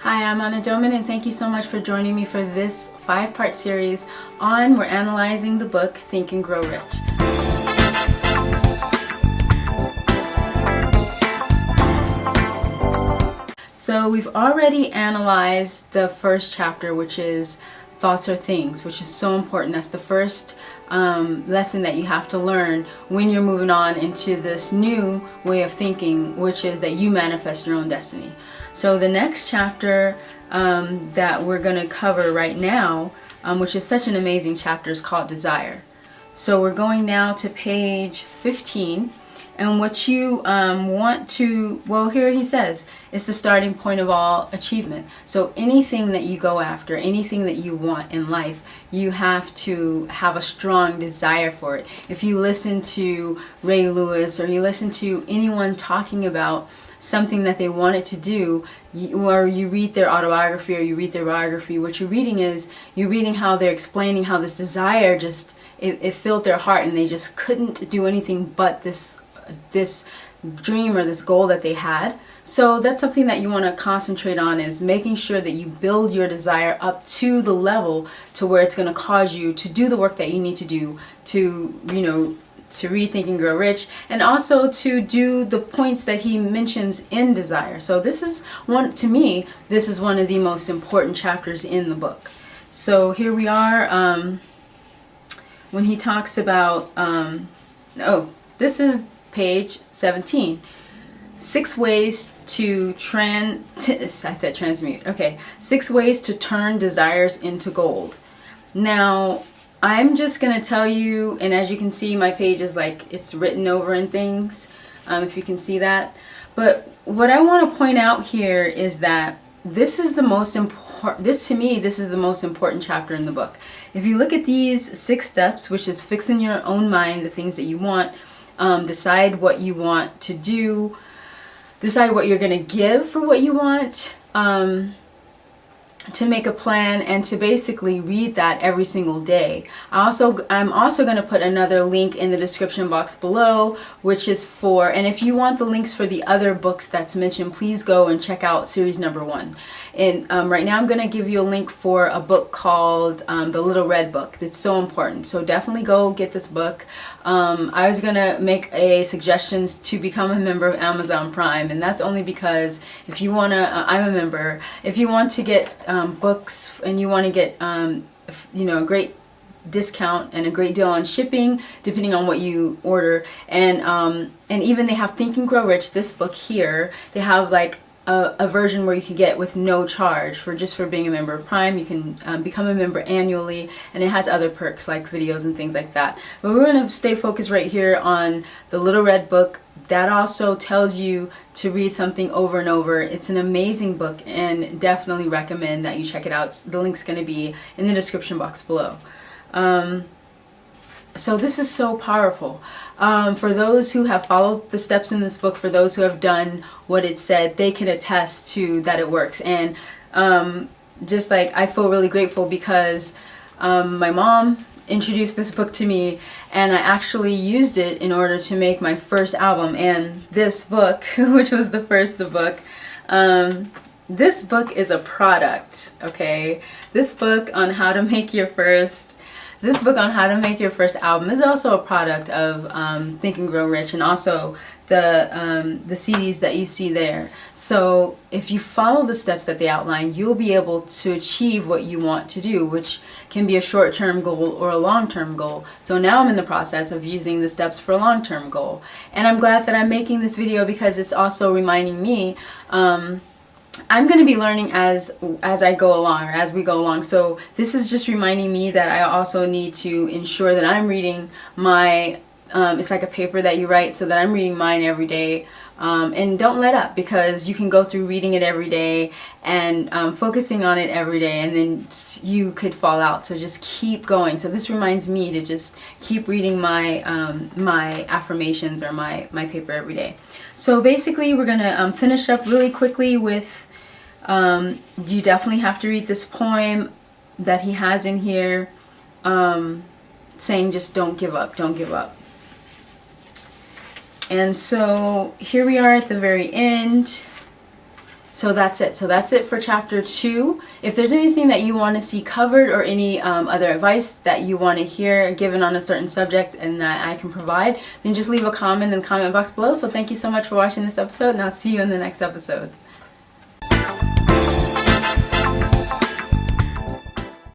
Hi, I'm Annor Doeman, and thank you so much for joining me for this 5-part series on we're analyzing the book Think and Grow Rich. So we've already analyzed the first chapter, which is thoughts are things, which is so important. That's the first lesson that you have to learn when you're moving on into this new way of thinking, which is that you manifest your own destiny. So the next chapter that we're going to cover right now, which is such an amazing chapter, is called Desire. So we're going now to page 15. And what you want to, well, here he says, it's the starting point of all achievement. So anything that you go after, anything that you want in life, you have to have a strong desire for it. If you listen to Ray Lewis or you listen to anyone talking about something that they wanted to do, or you read their autobiography or you read their biography, what you're reading is, you're reading how they're explaining how this desire just, it filled their heart and they just couldn't do anything but this dream or this goal that they had. So that's something that you want to concentrate on, is making sure that you build your desire up to the level to where it's going to cause you to do the work that you need to do to, to read Think and Grow Rich, and also to do the points that he mentions in Desire. So this is one, to me, this is one of the most important chapters in the book. So here we are, when he talks about, this is page 17. 6 ways to transmute. Okay, 6 ways to turn desires into gold. Now, I'm just gonna tell you, and as you can see, my page is like, it's written over and things, if you can see that. But what I want to point out here is that this is the most important, this is the most important chapter in the book. If you look at these 6 steps, which is fixing your own mind, the things that you want, decide what you want to do, decide what you're going to give for what you want, to make a plan, and to basically read that every single day. I'm also going to put another link in the description box below, which is for, and if you want the links for the other books that's mentioned, please go and check out series number 1. And right now I'm going to give you a link for a book called The Little Red Book. It's so important. So definitely go get this book. I was going to make a suggestions to become a member of Amazon Prime, and that's only because if you want to, I'm a member, if you want to get books and you want to get a great discount and a great deal on shipping depending on what you order, and even they have Think and Grow Rich, this book here, they have like a version where you can get with no charge for being a member of Prime. You can become a member annually, and it has other perks like videos and things like that. But we're going to stay focused right here on the Little Red Book. That also tells you to read something over and over. It's an amazing book, and definitely recommend that you check it out. The link's going to be in the description box below. So this is so powerful. For those who have followed the steps in this book, for those who have done what it said, they can attest to that it works. And just like, I feel really grateful because my mom introduced this book to me, and I actually used it in order to make my first album. And this book, which was the first book, this book is a product, okay? This book on how to make your first album is also a product of Think and Grow Rich, and also the CDs that you see there. So if you follow the steps that they outline, you'll be able to achieve what you want to do, which can be a short-term goal or a long-term goal. So now I'm in the process of using the steps for a long-term goal. And I'm glad that I'm making this video because it's also reminding me, I'm going to be learning as I go along, or as we go along. So this is just reminding me that I also need to ensure that I'm reading my, it's like a paper that you write, so that I'm reading mine every day. And don't let up, because you can go through reading it every day and focusing on it every day, and then you could fall out. So just keep going. So this reminds me to just keep reading my my affirmations or my paper every day. So basically we're gonna finish up really quickly with, you definitely have to read this poem that he has in here, saying just don't give up, don't give up. And so here we are at the very end. So that's it. So that's it for chapter 2. If there's anything that you want to see covered or any other advice that you want to hear given on a certain subject and that I can provide, then just leave a comment in the comment box below. So thank you so much for watching this episode, and I'll see you in the next episode.